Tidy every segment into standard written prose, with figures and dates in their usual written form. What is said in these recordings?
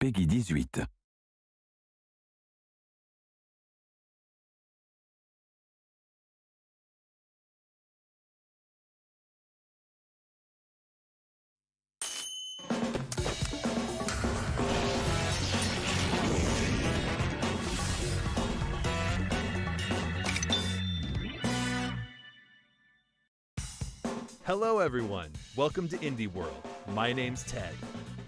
Peggy 18. Hello everyone, welcome to Indie World. My name's Ted.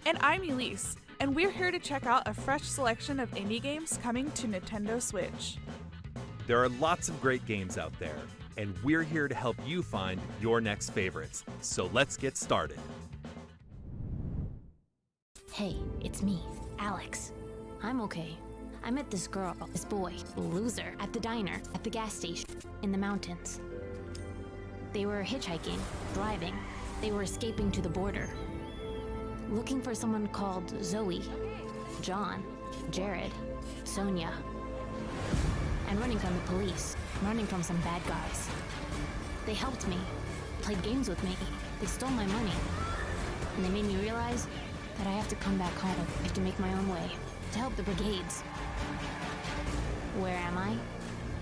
And I'm Elise, and we're here to check out a fresh selection of indie games coming to Nintendo Switch. There are lots of great games out there, and we're here to help you find your next favorites. So let's get started. Hey, it's me, Alex. I'm okay. I met this girl, this boy, loser, at the diner, at the gas station, in the mountains. They were hitchhiking, driving. They were escaping to the border. Looking for someone called Zoe, John, Jared, Sonia. And running from the police, running from some bad guys. They helped me, played games with me. They stole my money. And they made me realize that I have to come back home. I have to make my own way, to help the brigades. Where am I?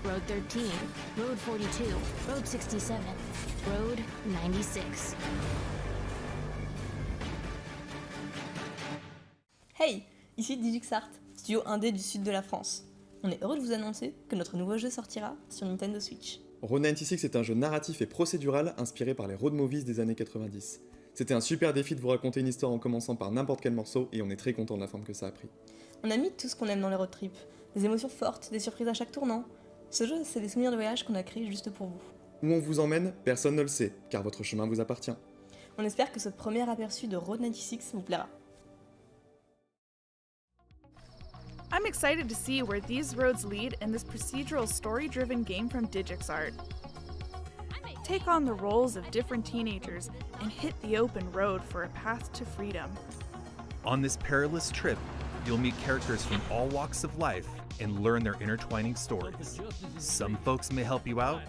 Road 13, Road 42, Road 67, Road 96. Hey, ici DigiXart, studio indé du sud de la France. On est heureux de vous annoncer que notre nouveau jeu sortira sur Nintendo Switch. Road 96 est un jeu narratif et procédural inspiré par les road movies des années 90. C'était un super défi de vous raconter une histoire en commençant par n'importe quel morceau et on est très content de la forme que ça a pris. On a mis tout ce qu'on aime dans les road trips, des émotions fortes, des surprises à chaque tournant. Ce jeu, c'est des souvenirs de voyage qu'on a créés juste pour vous. Où on vous emmène, personne ne le sait, car votre chemin vous appartient. On espère que ce premier aperçu de Road 96 vous plaira. I'm excited to see where these roads lead in this procedural story-driven game from DigiXart. Take on the roles of different teenagers and hit the open road for a path to freedom. On this perilous trip, you'll meet characters from all walks of life and learn their intertwining stories. Some folks may help you out,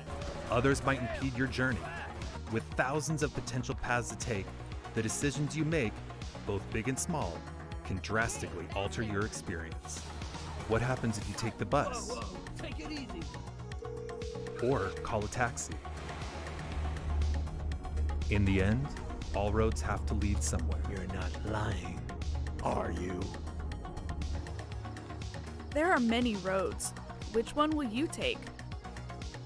others might impede your journey. With thousands of potential paths to take, the decisions you make, both big and small, can drastically alter your experience. What happens if you take the bus? Take it easy. Or call a taxi? In the end, all roads have to lead somewhere. You're not lying, are you? There are many roads. Which one will you take?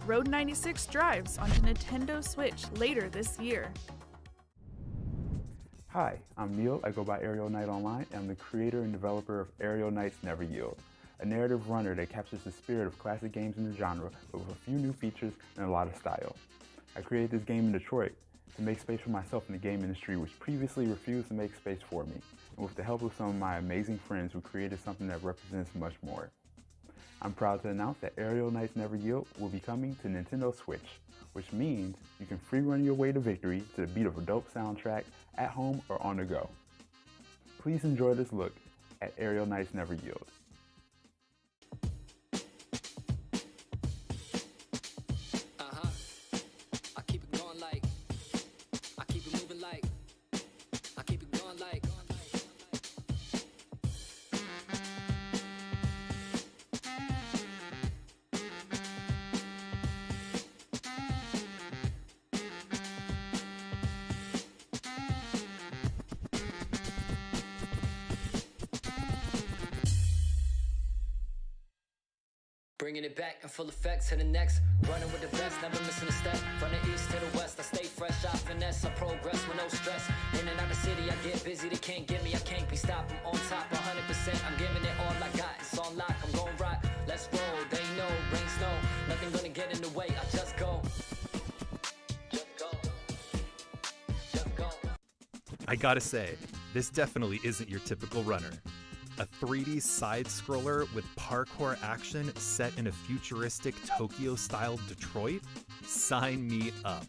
Road 96 drives onto Nintendo Switch later this year. Hi, I'm Neil. I go by Aerial Knight Online, and I'm the creator and developer of Aerial Knights Never Yield, a narrative runner that captures the spirit of classic games in the genre, but with a few new features and a lot of style. I created this game in Detroit to make space for myself in the game industry, which previously refused to make space for me, and with the help of some of my amazing friends who created something that represents much more. I'm proud to announce that Aerial Knights Never Yield will be coming to Nintendo Switch, which means you can free run your way to victory to the beat of a dope soundtrack at home or on the go. Please enjoy this look at Aerial Knights Never Yield. Bringing it back in full effect to the next. Running with the best, never missing a step. From the east to the west, I stay fresh, I finesse, I progress with no stress. In and out the city, I get busy, they can't get me, I can't be stopped. I'm on top, 100%, I'm giving it all I got. It's on lock, I'm gon' rock, let's roll. They know, rain, snow, nothing gonna get in the way, I just go. Just go. Just go. I gotta say, this definitely isn't your typical runner. A 3D side-scroller with parkour action set in a futuristic Tokyo-style Detroit? Sign me up.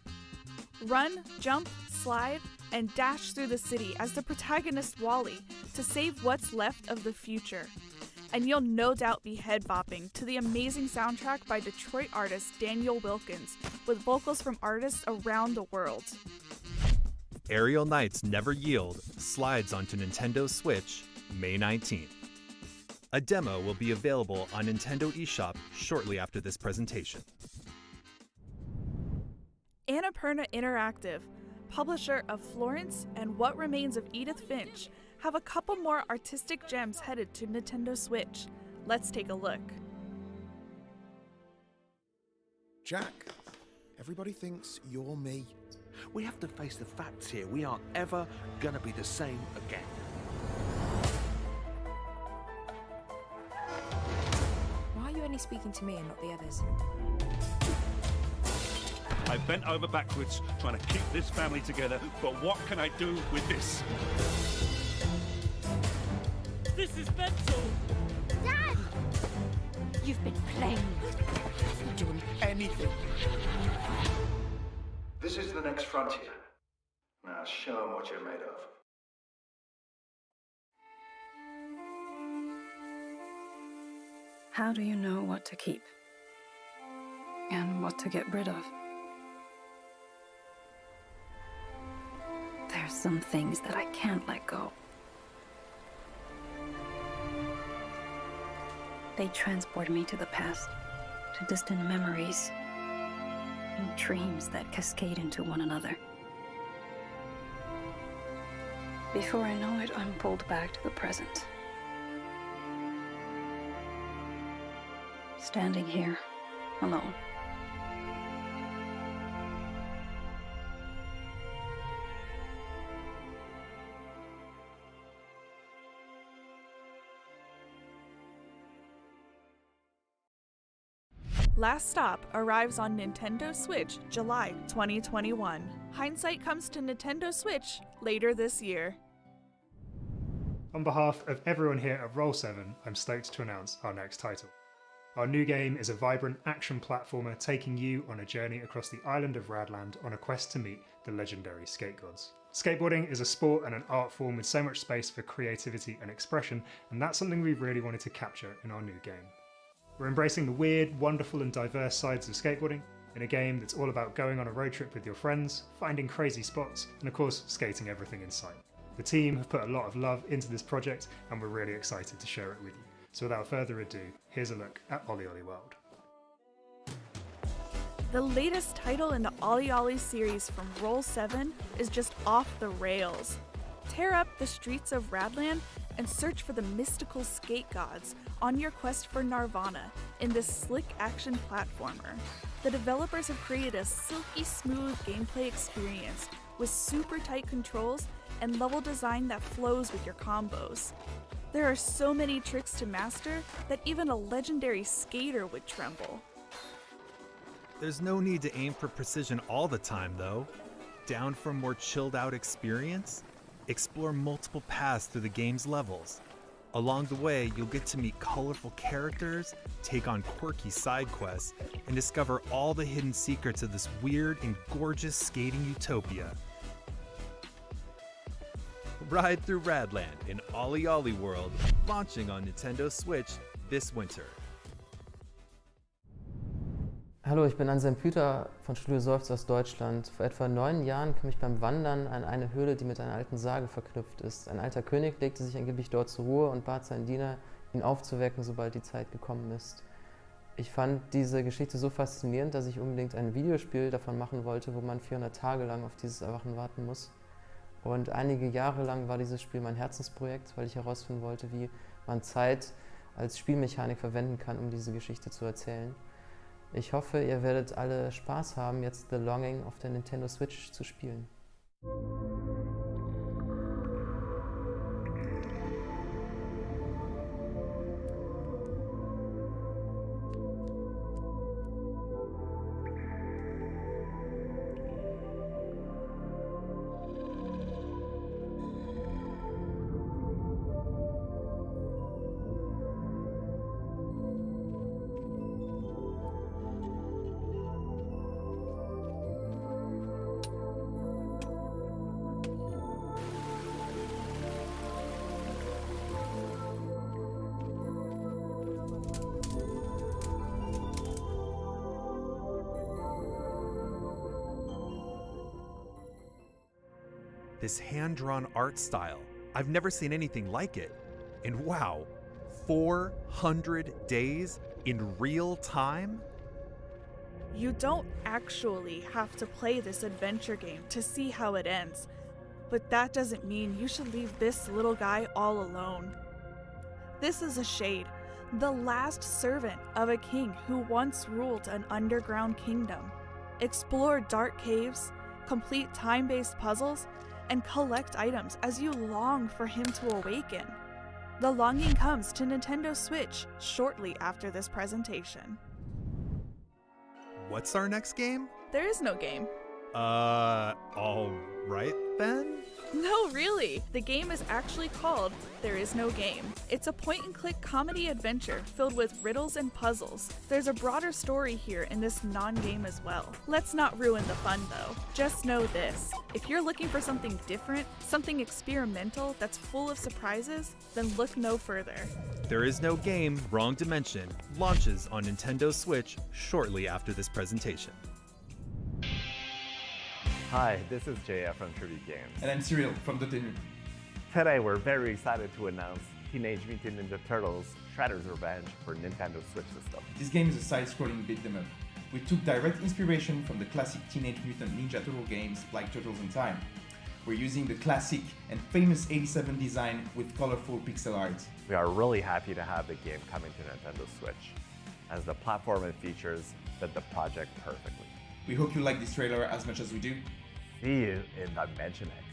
Run, jump, slide, and dash through the city as the protagonist Wally to save what's left of the future. And you'll no doubt be head-bopping to the amazing soundtrack by Detroit artist Daniel Wilkins, with vocals from artists around the world. Aerial Knights Never Yield slides onto Nintendo Switch May 19th. A demo will be available on Nintendo eShop shortly after this presentation. Annapurna Interactive, publisher of Florence and What Remains of Edith Finch, have a couple more artistic gems headed to Nintendo Switch. Let's take a look. Jack, everybody thinks you're me. We have to face the facts here. We aren't ever gonna be the same again. Why are you only speaking to me and not the others? I bent over backwards trying to keep this family together, but what can I do with this? This is mental! Dad! You've been playing. I haven't done anything. This is the next frontier. Now show them what you're made of. How do you know what to keep? And what to get rid of? There's some things that I can't let go. They transport me to the past, to distant memories, and dreams that cascade into one another. Before I know it, I'm pulled back to the present. Standing here, alone. Last Stop arrives on Nintendo Switch July 2021. Hindsight comes to Nintendo Switch later this year. On behalf of everyone here at Roll7, I'm stoked to announce our next title. Our new game is a vibrant action platformer taking you on a journey across the island of Radland on a quest to meet the legendary skate gods. Skateboarding is a sport and an art form with so much space for creativity and expression, and that's something we really wanted to capture in our new game. We're embracing the weird, wonderful and diverse sides of skateboarding in a game that's all about going on a road trip with your friends, finding crazy spots, and of course, skating everything in sight. The team have put a lot of love into this project and we're really excited to share it with you. So without further ado, here's a look at Ollie Ollie World. The latest title in the Ollie Ollie series from Roll7 is just off the rails. Tear up the streets of Radland and search for the mystical skate gods on your quest for Nirvana in this slick action platformer. The developers have created a silky smooth gameplay experience with super tight controls and level design that flows with your combos. There are so many tricks to master that even a legendary skater would tremble. There's no need to aim for precision all the time, though. Down for a more chilled out experience? Explore multiple paths through the game's levels. Along the way, you'll get to meet colorful characters, take on quirky side quests, and discover all the hidden secrets of this weird and gorgeous skating utopia. Ride through Radland in Ollie Ollie World, launching on Nintendo Switch this winter. Hallo, ich bin Anselm Püter von Studio Seufz aus Deutschland. Vor etwa 9 Jahren kam ich beim Wandern an eine Höhle, die mit einer alten Sage verknüpft ist. Ein alter König legte sich angeblich dort zur Ruhe und bat seinen Diener, ihn aufzuwecken, sobald die Zeit gekommen ist. Ich fand diese Geschichte so faszinierend, dass ich unbedingt ein Videospiel davon machen wollte, wo man 400 Tage lang auf dieses Erwachen warten muss. Und einige Jahre lang war dieses Spiel mein Herzensprojekt, weil ich herausfinden wollte, wie man Zeit als Spielmechanik verwenden kann, um diese Geschichte zu erzählen. Ich hoffe, ihr werdet alle Spaß haben, jetzt The Longing auf der Nintendo Switch zu spielen. This hand-drawn art style, I've never seen anything like it. And wow, 400 days in real time? You don't actually have to play this adventure game to see how it ends, but that doesn't mean you should leave this little guy all alone. This is a shade, the last servant of a king who once ruled an underground kingdom. Explore dark caves, complete time-based puzzles, and collect items as you long for him to awaken. The longing comes to Nintendo Switch shortly after this presentation. What's our next game? There is no game. All right then? No, really. The game is actually called There Is No Game. It's a point-and-click comedy adventure filled with riddles and puzzles. There's a broader story here in this non-game as well. Let's not ruin the fun though. Just know this. If you're looking for something different, something experimental that's full of surprises, then look no further. There Is No Game, Wrong Dimension, launches on Nintendo Switch shortly after this presentation. Hi, this is JF from Tribute Games. And I'm Cyril from Dotemu. Today we're very excited to announce Teenage Mutant Ninja Turtles Shredder's Revenge for Nintendo Switch system. This game is a side-scrolling beat 'em up. We took direct inspiration from the classic Teenage Mutant Ninja Turtle games like Turtles in Time. We're using the classic and famous 87 design with colorful pixel art. We are really happy to have the game coming to Nintendo Switch, as the platform and features fit the project perfectly. We hope you like this trailer as much as we do. See you in Dimension X.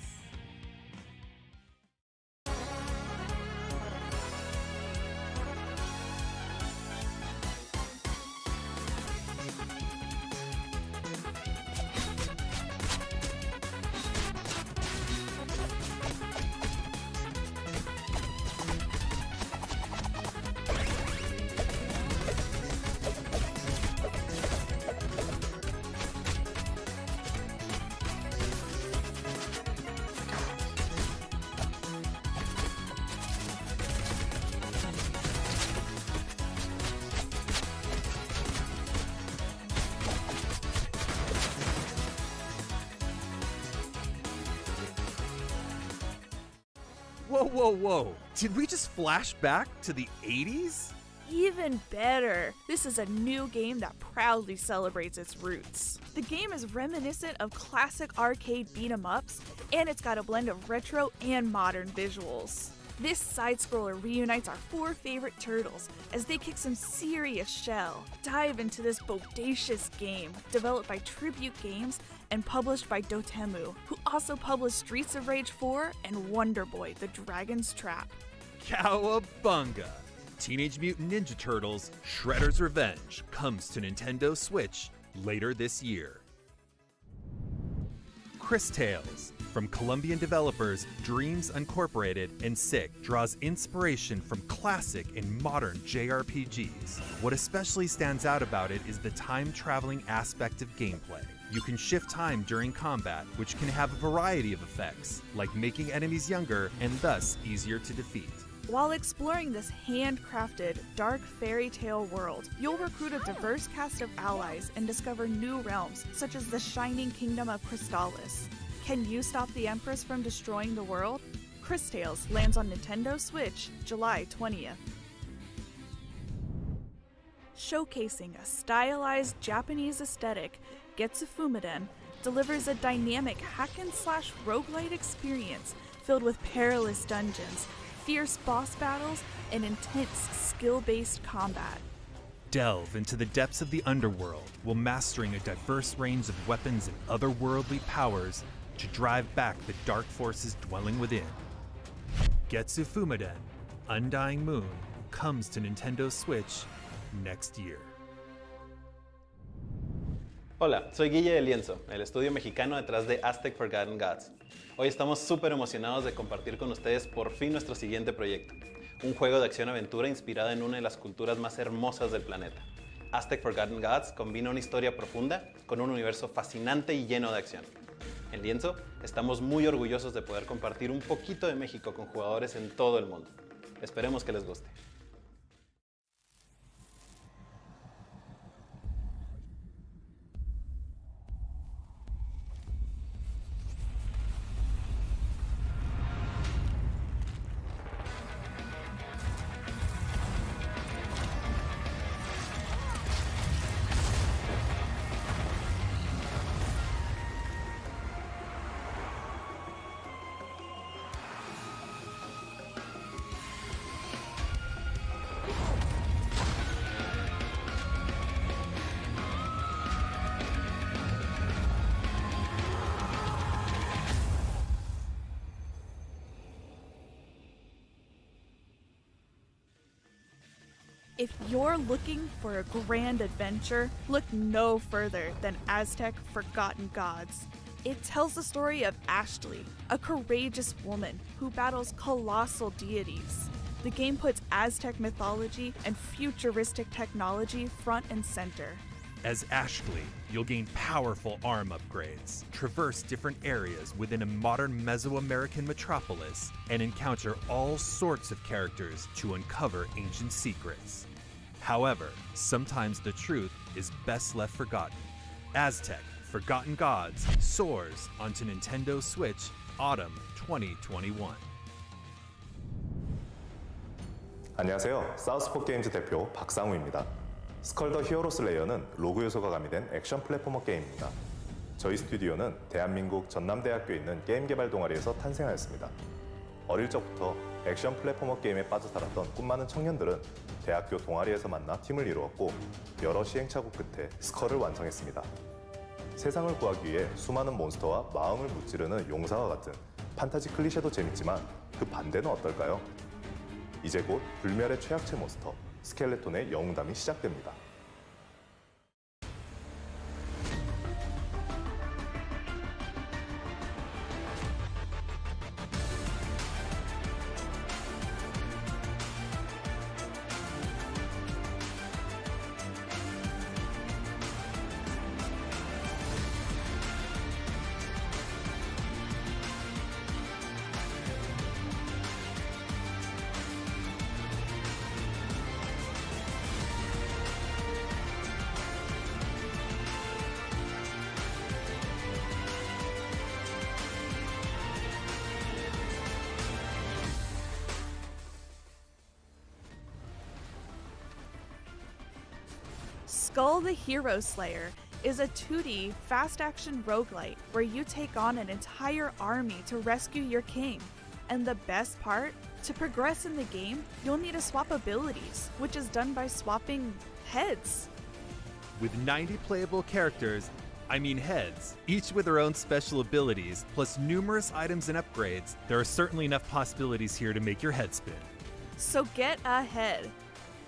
Whoa. Did we just flash back to the 80s? Even better! This is a new game that proudly celebrates its roots. The game is reminiscent of classic arcade beat-em-ups, and it's got a blend of retro and modern visuals. This side-scroller reunites our four favorite turtles as they kick some serious shell. Dive into this bodacious game, developed by Tribute Games and published by Dotemu, who also published Streets of Rage 4 and Wonder Boy: The Dragon's Trap. Cowabunga! Teenage Mutant Ninja Turtles Shredder's Revenge comes to Nintendo Switch later this year. Chris Tales, from Colombian developers Dreams Incorporated and Sick, draws inspiration from classic and modern JRPGs. What especially stands out about it is the time-traveling aspect of gameplay. You can shift time during combat, which can have a variety of effects, like making enemies younger and thus easier to defeat. While exploring this handcrafted, dark fairy tale world, you'll recruit a diverse cast of allies and discover new realms, such as the shining kingdom of Crystallis. Can you stop the Empress from destroying the world? Chris Tales lands on Nintendo Switch July 20th. Showcasing a stylized Japanese aesthetic, Getsu Fumiden delivers a dynamic hack-and-slash roguelite experience filled with perilous dungeons, fierce boss battles, and intense skill-based combat. Delve into the depths of the underworld while mastering a diverse range of weapons and otherworldly powers to drive back the dark forces dwelling within. Getsu Fumiden, Undying Moon, comes to Nintendo Switch next year. Hola, soy Guille de Lienzo, el estudio mexicano detrás de Aztec Forgotten Gods. Hoy estamos súper emocionados de compartir con ustedes por fin nuestro siguiente proyecto, un juego de acción-aventura inspirado en una de las culturas más hermosas del planeta. Aztec Forgotten Gods combina una historia profunda con un universo fascinante y lleno de acción. En Lienzo, estamos muy orgullosos de poder compartir un poquito de México con jugadores en todo el mundo. Esperemos que les guste. If you're looking for a grand adventure, look no further than Aztec Forgotten Gods. It tells the story of Ashley, a courageous woman who battles colossal deities. The game puts Aztec mythology and futuristic technology front and center. As Ashley, you'll gain powerful arm upgrades, traverse different areas within a modern Mesoamerican metropolis, and encounter all sorts of characters to uncover ancient secrets. However, sometimes the truth is best left forgotten. Aztec Forgotten Gods soars onto Nintendo Switch Autumn 2021. 안녕하세요. 사우스포 게임즈 대표 박상우입니다. 스컬 더 히어로스 레이어는 로그 요소가 가미된 액션 플랫포머 게임입니다. 저희 스튜디오는 대한민국 전남대학교에 있는 게임 개발 동아리에서 탄생하였습니다. 어릴 적부터 액션 플랫포머 게임에 빠져 살았던 꿈 많은 청년들은 대학교 동아리에서 만나 팀을 이루었고 여러 시행착오 끝에 스컬을 완성했습니다. 세상을 구하기 위해 수많은 몬스터와 마음을 무찌르는 용사와 같은 판타지 클리셰도 재밌지만 그 반대는 어떨까요? 이제 곧 불멸의 최악체 몬스터 스켈레톤의 영웅담이 시작됩니다. Skull the Hero Slayer is a 2D fast-action roguelite where you take on an entire army to rescue your king. And the best part? To progress in the game, you'll need to swap abilities, which is done by swapping heads. With 90 playable characters, heads, each with their own special abilities, plus numerous items and upgrades, there are certainly enough possibilities here to make your head spin. So get ahead.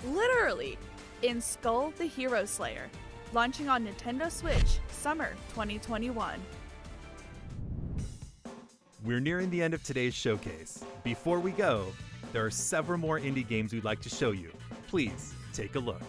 Literally. In Skull the Hero Slayer, launching on Nintendo Switch, summer 2021. We're nearing the end of today's showcase. Before we go, there are several more indie games we'd like to show you. Please take a look.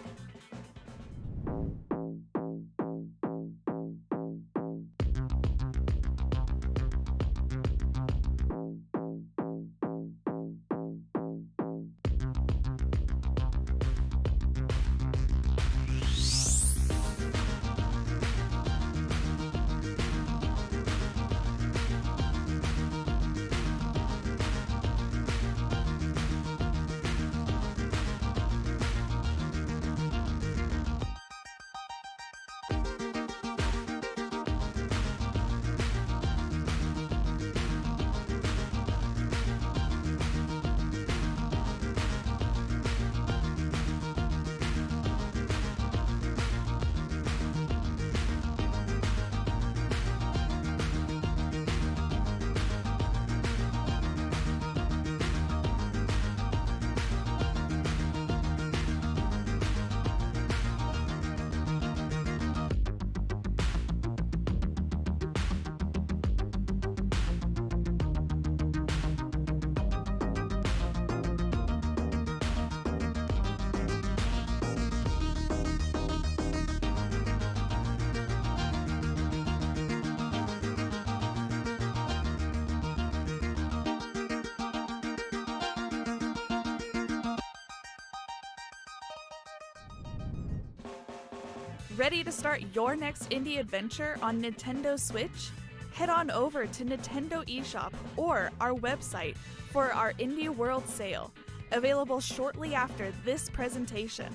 Ready to start your next indie adventure on Nintendo Switch? Head on over to Nintendo eShop or our website for our Indie World sale, available shortly after this presentation.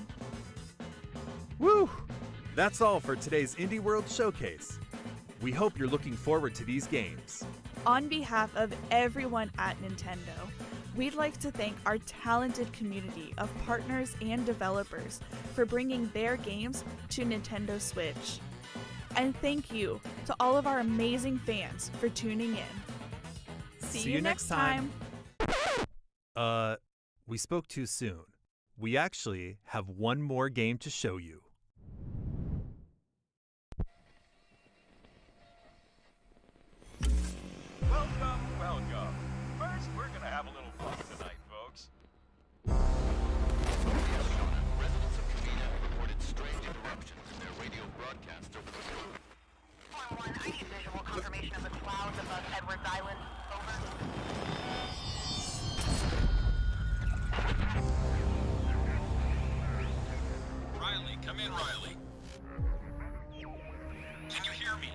Woo! That's all for today's Indie World Showcase. We hope you're looking forward to these games. On behalf of everyone at Nintendo, we'd like to thank our talented community of partners and developers for bringing their games to Nintendo Switch. And thank you to all of our amazing fans for tuning in. See you next time. We spoke too soon. we actually have one more game to show you. Welcome, welcome. First, we're gonna have a little fun tonight, folks. Residents of Covina reported strange interruptions in their radio broadcast. Form 1, I need visual confirmation of the clouds above Edwards Island. Over. Riley, come in, Riley. Can you hear me?